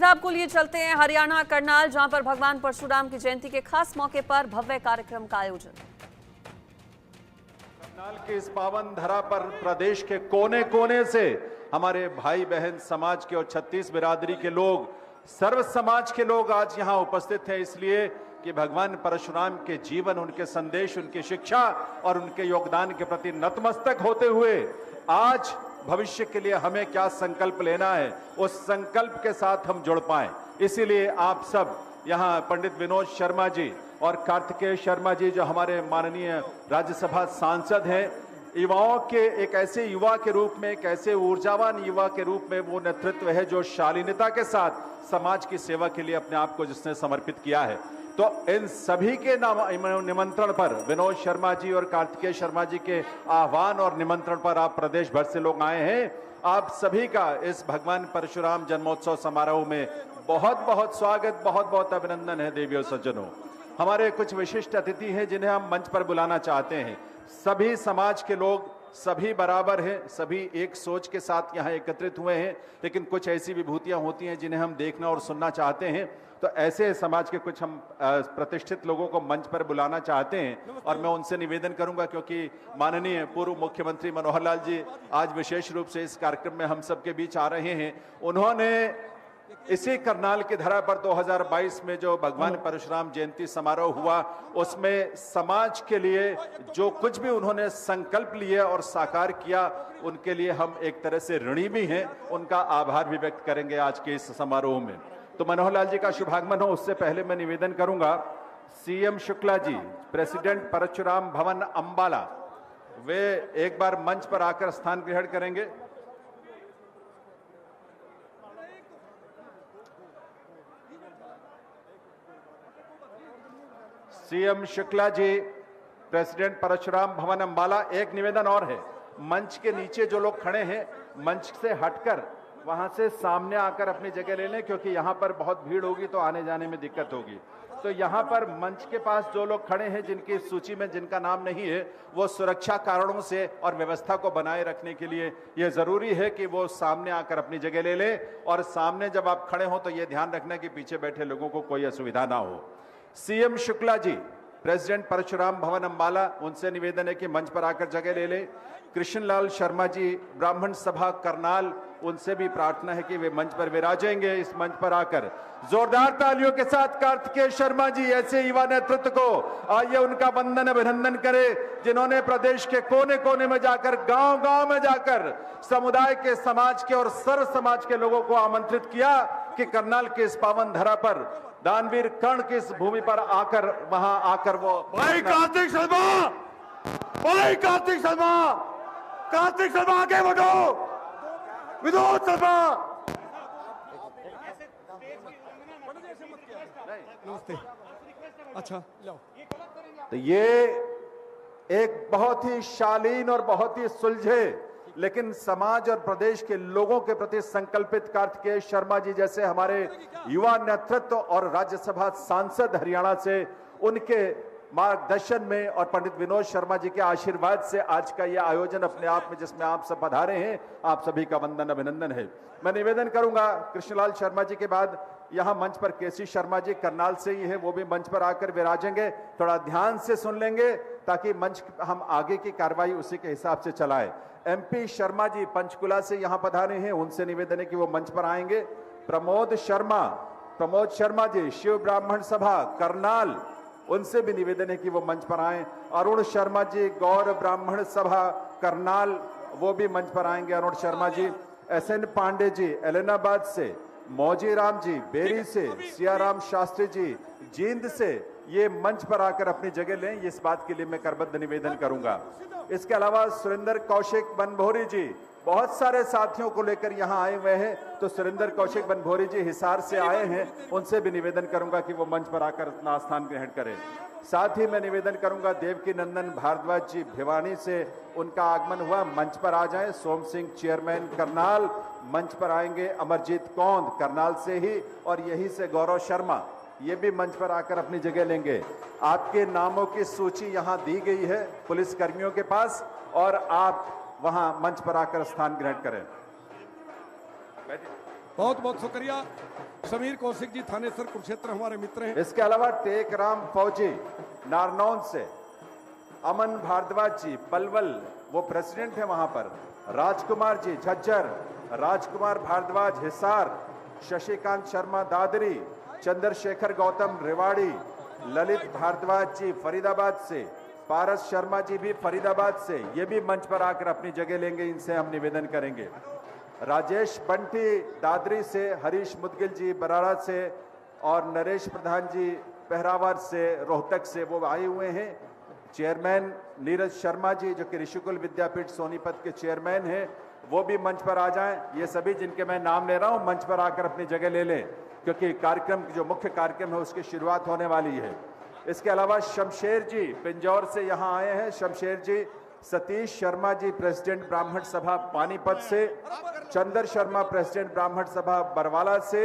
सीधा आपको लिए चलते हैं हरियाणा करनाल, जहां पर भगवान परशुराम की जयंती के खास मौके पर भव्य कार्यक्रम का आयोजन। करनाल की इस पावन धरा पर प्रदेश के कोने कोने से हमारे भाई बहन समाज के और 36 बिरादरी के लोग, सर्व समाज के लोग आज यहाँ उपस्थित हैं, इसलिए कि भगवान परशुराम के जीवन, उनके संदेश, उनकी शिक्षा और उनके योगदान के प्रति नतमस्तक होते हुए आज भविष्य के लिए हमें क्या संकल्प लेना है, उस संकल्प के साथ हम जुड़ पाए। इसीलिए आप सब यहाँ पंडित विनोद शर्मा जी और कार्तिकेय शर्मा जी, जो हमारे माननीय राज्यसभा सांसद हैं, युवाओं के एक ऐसे युवा के रूप में, एक ऐसे ऊर्जावान युवा के रूप में वो नेतृत्व है जो शालीनता के साथ समाज की सेवा के लिए अपने आप को जिसने समर्पित किया है। तो इन सभी के निमंत्रण पर, विनोद शर्मा जी और कार्तिकेय शर्मा जी के आह्वान और निमंत्रण पर आप प्रदेश भर से लोग आए हैं। आप सभी का इस भगवान परशुराम जन्मोत्सव समारोह में बहुत बहुत स्वागत, बहुत बहुत अभिनंदन है। देवियों सज्जनों, हमारे कुछ विशिष्ट अतिथि हैं जिन्हें हम मंच पर बुलाना चाहते हैं। सभी समाज के लोग, सभी बराबर हैं, सभी एक सोच के साथ यहाँ एकत्रित हुए हैं, लेकिन कुछ ऐसी विभूतियां होती हैं जिन्हें हम देखना और सुनना चाहते हैं। तो ऐसे समाज के कुछ हम प्रतिष्ठित लोगों को मंच पर बुलाना चाहते हैं और मैं उनसे निवेदन करूंगा, क्योंकि माननीय पूर्व मुख्यमंत्री मनोहर लाल जी आज विशेष रूप से इस कार्यक्रम में हम सबके बीच आ रहे हैं। उन्होंने इसी करनाल की धरा पर 2022 में जो भगवान परशुराम जयंती समारोह हुआ, उसमें समाज के लिए जो कुछ भी उन्होंने संकल्प लिए और साकार किया, उनके लिए हम एक तरह से ऋणी भी हैं, उनका आभार भी व्यक्त करेंगे आज के इस समारोह में। तो मनोहर लाल जी का शुभागमन हो, उससे पहले मैं निवेदन करूंगा सीएम शुक्ला जी, प्रेसिडेंट परशुराम भवन अंबाला, वे एक बार मंच पर आकर स्थान ग्रहण करेंगे। सीएम शुक्ला जी, प्रेसिडेंट परशुराम भवन अंबाला। एक निवेदन और है, मंच के नीचे जो लोग खड़े हैं, मंच से हटकर वहां से सामने आकर अपनी जगह ले लें, क्योंकि यहां पर बहुत भीड़ होगी तो आने जाने में दिक्कत होगी। तो यहां पर मंच के पास जो लोग खड़े हैं, जिनकी सूची में जिनका नाम नहीं है, वो सुरक्षा कारणों से और व्यवस्था को बनाए रखने के लिए यह जरूरी है कि वो सामने आकर अपनी जगह ले ले। और सामने जब आप खड़े हो तो ये ध्यान रखना कि पीछे बैठे लोगों को कोई असुविधा ना हो। सीएम शुक्ला जी, प्रेसिडेंट परशुराम भवन अंबाला, उनसे निवेदन है कि मंच पर आकर जगह ले ले। कृष्णलाल शर्मा जी, ब्राह्मण सभा करनाल, उनसे भी प्रार्थना है कि वे मंच पर विराजेंगे। इस मंच पर आकर जोरदार तालियों के साथ कार्तिकेय शर्मा जी, ऐसे युवा नेतृत्व को आइए उनका वंदन अभिनंदन करें, जिन्होंने प्रदेश के कोने कोने में जाकर, गांव गांव में जाकर समुदाय के, समाज के और सर्व समाज के लोगों को आमंत्रित किया कि करनाल के इस पावन धरा पर, दानवीर कर्ण की इस भूमि पर आकर, वहां आकर वो भाई कार्तिक शर्मा, भाई कार्तिक शर्मा, कार्तिक शर्मा आगे बढ़ो, विनोद शर्मा। नमस्ते। अच्छा लो। तो ये एक बहुत ही शालीन और बहुत ही सुलझे लेकिन समाज और प्रदेश के लोगों के प्रति संकल्पित कार्तिकेय शर्मा जी जैसे हमारे युवा नेतृत्व और राज्यसभा सांसद हरियाणा से, उनके मार्गदर्शन में और पंडित विनोद शर्मा जी के आशीर्वाद से आज का यह आयोजन अपने आप में, जिसमें आप सब पधारे हैं, आप सभी का वंदन अभिनंदन है। मैं निवेदन करूंगा कृष्णलाल शर्मा जी के बाद यहां मंच पर केसी शर्मा जी करनाल से ही है, वो भी मंच पर आकर विराजेंगे। थोड़ा ध्यान से सुन लेंगे ताकि मंच हम आगे की कार्रवाई उसी के हिसाब से चलाएं। एमपी शर्मा जी पंचकुला से यहां पधारे हैं, उनसे निवेदन है कि वो मंच पर आएंगे। प्रमोद शर्मा जी, शिव ब्राह्मण सभा करनाल, उनसे भी निवेदन है कि वो मंच पर आएं। अरुण शर्मा जी, गौर ब्राह्मण सभा करनाल, वो भी मंच पर आएंगे, अरुण शर्मा जी। SN पांडे जी एलनाबाद से, मौजी राम जी बेरी से, सियाराम शास्त्री जी जींद से, ये मंच पर आकर अपनी जगह लें, इस बात के लिए मैं करबद्ध निवेदन करूंगा। इसके अलावा सुरेंद्र कौशिक बनभोरी जी बहुत सारे साथियों को लेकर यहां आए हुए हैं, तो सुरेंद्र कौशिक बनभोरी जी हिसार से आए हैं, उनसे भी निवेदन करूंगा कि वो मंच पर आकर अपना स्थान ग्रहण करें। साथ ही मैं निवेदन करूंगा देवकी नंदन भारद्वाज जी भिवानी से, उनका आगमन हुआ, मंच पर आ जाएं। सोम सिंह चेयरमैन करनाल मंच पर आएंगे। अमरजीत कौंद करनाल से ही, और यही से गौरव शर्मा, ये भी मंच पर आकर अपनी जगह लेंगे। आपके नामों की सूची यहां दी गई है पुलिस कर्मियों के पास, और आप वहां मंच पर आकर स्थान ग्रहण करें। बहुत बहुत शुक्रिया। समीर कौशिक जी थानेसर कुरुक्षेत्र हमारे मित्र हैं। इसके अलावा टेकराम फौजी नारनौल से, अमन भारद्वाज जी पलवल, वो प्रेसिडेंट है वहां पर, राजकुमार जी झज्जर, राजकुमार भारद्वाज हिसार, शशिकांत शर्मा दादरी, चंद्रशेखर गौतम रेवाड़ी, ललित भारद्वाज जी फरीदाबाद से, पारस शर्मा जी भी फरीदाबाद से, ये भी मंच पर आकर अपनी जगह लेंगे, इनसे हम निवेदन करेंगे। राजेश बंटी दादरी से, हरीश मुदगिल जी बराड़ा से और नरेश प्रधान जी पहरावर से, रोहतक से वो आए हुए हैं। चेयरमैन नीरज शर्मा जी जो कि ऋषिकुल विद्यापीठ सोनीपत के चेयरमैन हैं, वो भी मंच पर आ जाएं। ये सभी जिनके मैं नाम ले रहा हूं मंच पर आकर अपनी जगह ले लें, क्योंकि कार्यक्रम जो मुख्य कार्यक्रम है उसकी शुरुआत होने वाली है। इसके अलावा शमशेर जी पिंजौर से यहाँ आए हैं। शमशेर जी, सतीश शर्मा जी प्रेसिडेंट ब्राह्मण सभा पानीपत से, चंद्र शर्मा प्रेसिडेंट ब्राह्मण सभा बरवाला से,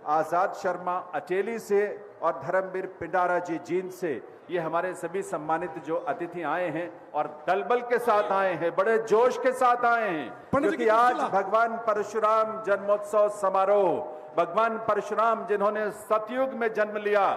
आजाद शर्मा अटेली से और धर्मवीर पिंडारा जी जींद से, ये हमारे सभी सम्मानित जो अतिथि आए हैं और दलबल के साथ आए हैं, बड़े जोश के साथ आए हैं, क्योंकि आज भगवान परशुराम जन्मोत्सव समारोह, भगवान परशुराम जिन्होंने सतयुग में जन्म लिया,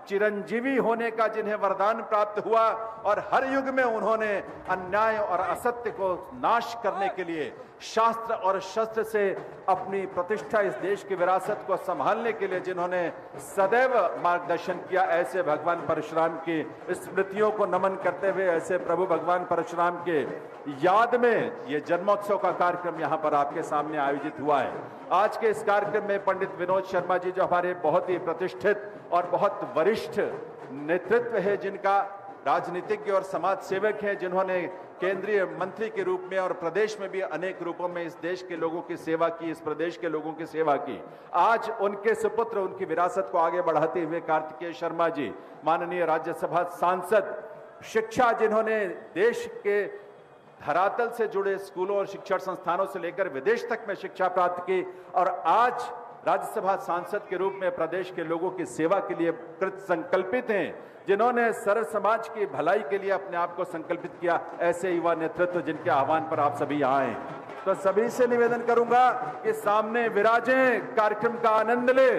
चिरंजीवी होने का जिन्हें वरदान प्राप्त हुआ और हर युग में उन्होंने अन्याय और असत्य को नाश करने के लिए शास्त्र और शस्त्र से अपनी प्रतिष्ठा, इस देश की विरासत को संभालने के लिए जिन्होंने सदैव मार्गदर्शन किया, ऐसे भगवान परशुराम की स्मृतियों को नमन करते हुए, ऐसे प्रभु भगवान परशुराम के याद में ये जन्मोत्सव का कार्यक्रम यहाँ पर आपके सामने आयोजित हुआ है। आज के इस कार्यक्रम में पंडित विनोद शर्मा जी जो हमारे बहुत ही प्रतिष्ठित और बहुत वरिष्ठ नेतृत्व है, जिनका राजनीतिज्ञ और समाज सेवक हैं, जिन्होंने केंद्रीय मंत्री के रूप में और प्रदेश में भी अनेक रूपों में इस देश के लोगों की सेवा की, इस प्रदेश के लोगों की सेवा की। आज उनके सुपुत्र उनकी विरासत को आगे बढ़ाते हुए कार्तिकेय शर्मा जी, माननीय राज्यसभा सांसद, शिक्षा जिन्होंने देश के धरातल से जुड़े स्कूलों और शिक्षण संस्थानों से लेकर विदेश तक में शिक्षा प्राप्त की और आज राज्यसभा सांसद के रूप में प्रदेश के लोगों की सेवा के लिए कृत संकल्पित हैं, जिन्होंने सर्व समाज की भलाई के लिए अपने आप को संकल्पित किया, ऐसे युवा नेतृत्व जिनके आह्वान पर आप सभी यहाँ आए। तो सभी से निवेदन करूंगा कि सामने विराजें, कार्यक्रम का आनंद ले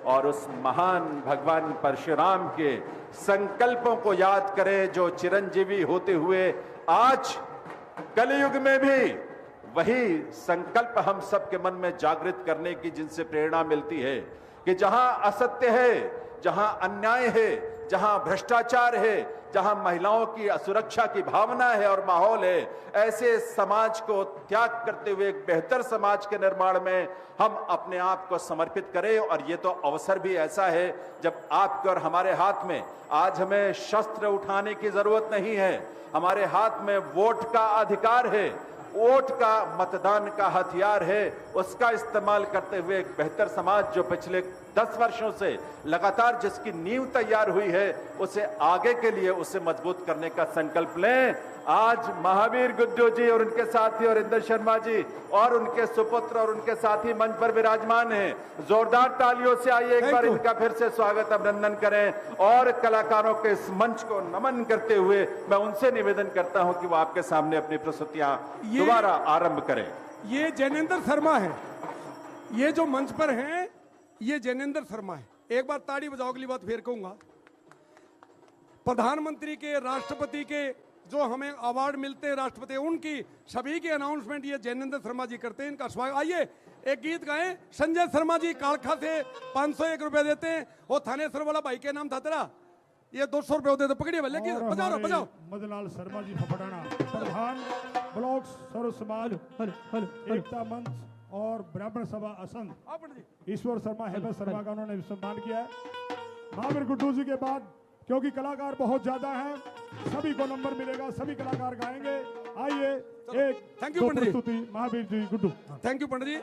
और उस महान भगवान परशुराम के संकल्पों को याद करें, जो चिरंजीवी होते हुए आज कलयुग में भी वही संकल्प हम सबके मन में जागृत करने की, जिनसे प्रेरणा मिलती है कि जहां असत्य है, जहां अन्याय है, जहां भ्रष्टाचार है, जहां महिलाओं की असुरक्षा की भावना है और माहौल है, ऐसे समाज को त्याग करते हुए एक बेहतर समाज के निर्माण में हम अपने आप को समर्पित करें। और ये तो अवसर भी ऐसा है जब आपके और हमारे हाथ में आज हमें शस्त्र उठाने की जरूरत नहीं है, हमारे हाथ में वोट का अधिकार है, वोट का मतदान का हथियार है, उसका इस्तेमाल करते हुए एक बेहतर समाज जो पिछले 10 वर्षों से लगातार जिसकी नींव तैयार हुई है, उसे आगे के लिए उसे मजबूत करने का संकल्प लें। आज महावीर गुड्डू जी और उनके साथी और इंदर शर्मा जी और उनके सुपुत्र और उनके साथी मंच पर विराजमान हैं। जोरदार तालियों से आइए एक बार इनका फिर से स्वागत अभिनंदन करें और कलाकारों के इस मंच को नमन करते हुए मैं उनसे निवेदन करता हूं कि वो आपके सामने अपनी प्रस्तुतियां दोबारा आरंभ करें। ये जैनेंद्र शर्मा है, ये जो मंच पर हैं ये जैनेंद्र शर्मा है। एक बार ताड़ी बजाओ, अगली बात फिर कहूंगा। प्रधानमंत्री के, राष्ट्रपति के जो हमें अवार्ड मिलते हैं राष्ट्रपति, उनकी सभी की अनाउंसमेंट ये जैनेंद्र शर्मा जी करते हैं। इनका स्वागत। आइए एक गीत गाएं। संजय शर्मा जी कालखा से 501 रुपए देते हैं। वो थानेसर वाला भाई के नाम था तेरा, ये 200 रुपए होते। पकड़िए भले, बजाओ बजाओ। मदनलाल शर्मा जी फफड़ाना, प्रधान ब्लॉक सर्व समाज एकता मंच और ब्राह्मण सभा असंध, ईश्वर शर्मा, हेमंत शर्मा का उन्होंने सम्मान किया है। महावीर गुड्डू जी के बाद, क्योंकि कलाकार बहुत ज्यादा हैं, सभी को नंबर मिलेगा, सभी कलाकार गाएंगे। आइए एक thank you Pandit ji, Mahavir ji Guddu. Thank you Pandit ji.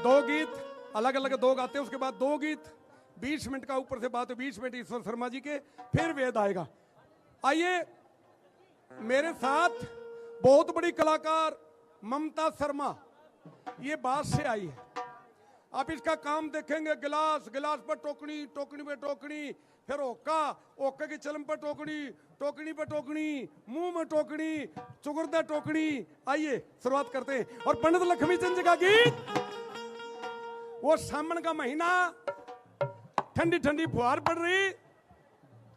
2 गीत अलग अलग 2 गाते हैं, उसके बाद 2 गीत 20 मिनट का ऊपर से बात है, 20 मिनट ईश्वर शर्मा जी के, फिर वेद आएगा। आइए मेरे साथ बहुत बड़ी कलाकार ममता शर्मा, ये बात से आई है। आप इसका काम देखेंगे, गिलास, गिलास पर टोकनी, टोकनी पे टोकनी, फिर ओका, ओके की चलम पर टोकनी, टोकनी पर टोकनी, मुंह में टोकनी, चुगुरदा टोकनी। आइए शुरुआत करते हैं। और पंडित लक्ष्मी चंद जी का गीत वो सावन का महीना, ठंडी ठंडी फुहार पड़ रही,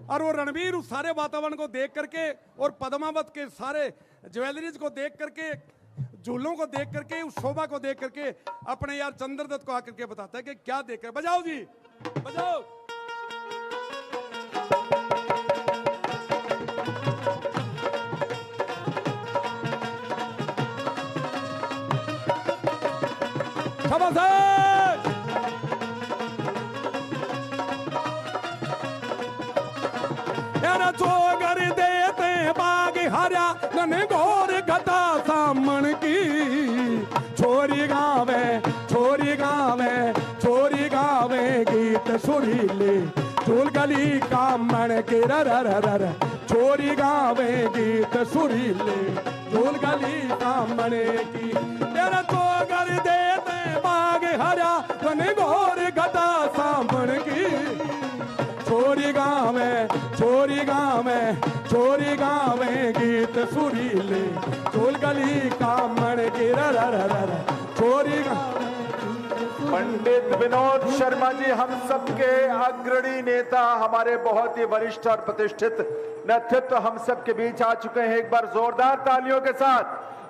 और वो रणवीर उस सारे वातावरण को देख करके और पद्मावत के सारे ज्वेलरीज को देख करके, झूलों को देख करके, उस शोभा को देख करके अपने यार चंद्रदत्त को आकर के बताता है कि क्या देख कर। बजाओ जी, बजाओ। चोगर देते बाग हरा नन घोर गदा सामन की, छोरी गावे छोरी गावे छोरी गावे गीत सुरीले, झूल गली का मन के रर छोरी गावे गीत सुरीले, झूल गली का मन की। तेरा चोगर देते बाग हरा नन घोर गदा सामन की, छोरी गावे छोरी गावे छोरी गावे गीत सुरीले, झूल गली का मन की रर छोरी गावे। पंडित विनोद शर्मा जी हम सबके अग्रणी नेता, हमारे बहुत ही वरिष्ठ और प्रतिष्ठित नेतृत्व हम सबके बीच आ चुके हैं। एक बार जोरदार तालियों के साथ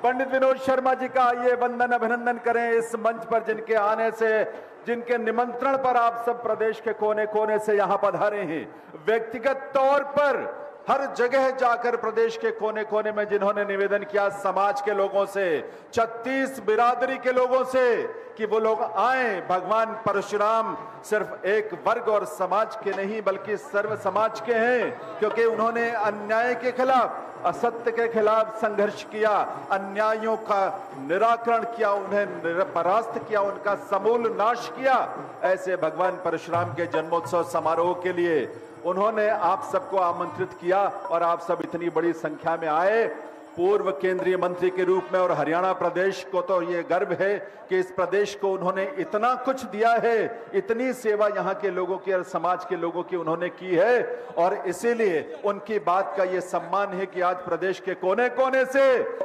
पंडित विनोद शर्मा जी का ये वंदन अभिनंदन करें इस मंच पर, जिनके आने से, जिनके निमंत्रण पर आप सब प्रदेश के कोने कोने से यहां पधारे हैं। व्यक्तिगत तौर पर हर जगह जाकर प्रदेश के कोने कोने में जिन्होंने निवेदन किया समाज के लोगों से, 36 बिरादरी के लोगों से, कि वो लोग आए। भगवान परशुराम सिर्फ एक वर्ग और समाज के नहीं बल्कि सर्व समाज के हैं, क्योंकि उन्होंने अन्याय के खिलाफ, असत्य के खिलाफ संघर्ष किया, अन्यायों का निराकरण किया, उन्हें परास्त किया, उनका समूल नाश किया। ऐसे भगवान परशुराम के जन्मोत्सव समारोह के लिए उन्होंने आप सबको आमंत्रित किया और आप सब इतनी बड़ी संख्या में आए। पूर्व केंद्रीय मंत्री के रूप में और हरियाणा प्रदेश को तो ये गर्व है कि इस प्रदेश को उन्होंने इतना कुछ दिया है, इतनी सेवा यहाँ के लोगों की और समाज के लोगों की उन्होंने की है, और इसीलिए उनकी बात का ये सम्मान है कि आज प्रदेश के कोने कोने से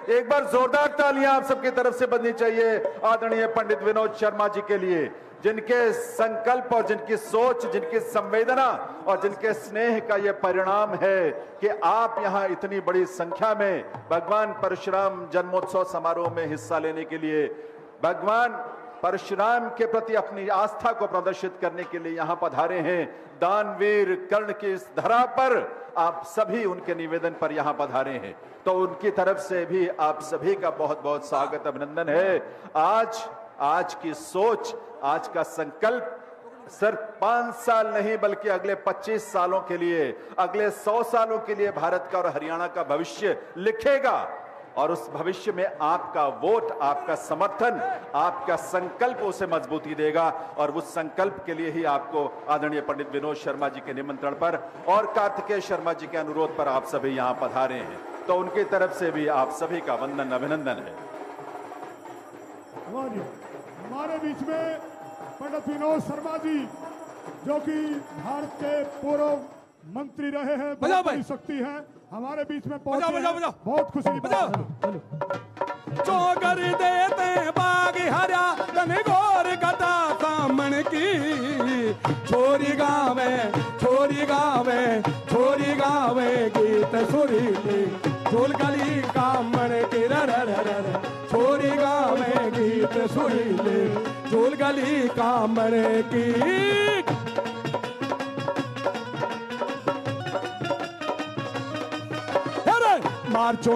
एक बार जोरदार तालियां आप सबकी तरफ से बजनी चाहिए आदरणीय पंडित विनोद शर्मा जी के लिए, जिनके संकल्प और जिनकी सोच, जिनकी संवेदना और जिनके स्नेह का यह परिणाम है कि आप यहां इतनी बड़ी संख्या में भगवान परशुराम जन्मोत्सव समारोह में हिस्सा लेने के लिए, भगवान परशुराम के प्रति अपनी आस्था को प्रदर्शित करने के लिए यहां पधारे हैं। दानवीर कर्ण की इस धरा पर आप सभी उनके निवेदन पर यहां पधारे हैं, तो उनकी तरफ से भी आप सभी का बहुत बहुत स्वागत, अभिनंदन है। आज की सोच, आज का संकल्प सिर्फ 5 साल नहीं बल्कि अगले 25 सालों के लिए, अगले 100 सालों के लिए भारत का और हरियाणा का भविष्य लिखेगा, और उस भविष्य में आपका वोट, आपका समर्थन, आपका संकल्प उसे मजबूती देगा। और उस संकल्प के लिए ही आपको आदरणीय पंडित विनोद शर्मा जी के निमंत्रण पर और कार्तिकेय शर्मा जी के अनुरोध पर आप सभी यहां पधारे हैं, तो उनकी तरफ से भी आप सभी का वंदन अभिनंदन है। हमारे बीच में पंडित विनोद शर्मा जी, जो कि भारत के पूर्व मंत्री रहे हैं, बहुत बड़ी शक्ति है, हमारे बीच में पहुंचे हैं, बहुत खुशी की बात है। चोगर देते बाग हरा तन घोर गदा सामन की, छोरी गावे छोरी गावे छोरी गावे गीत सुरीले, झूल गली का मन की रर छोरी गावे गीत सुरीले, झूल गली का मन की। मार्चो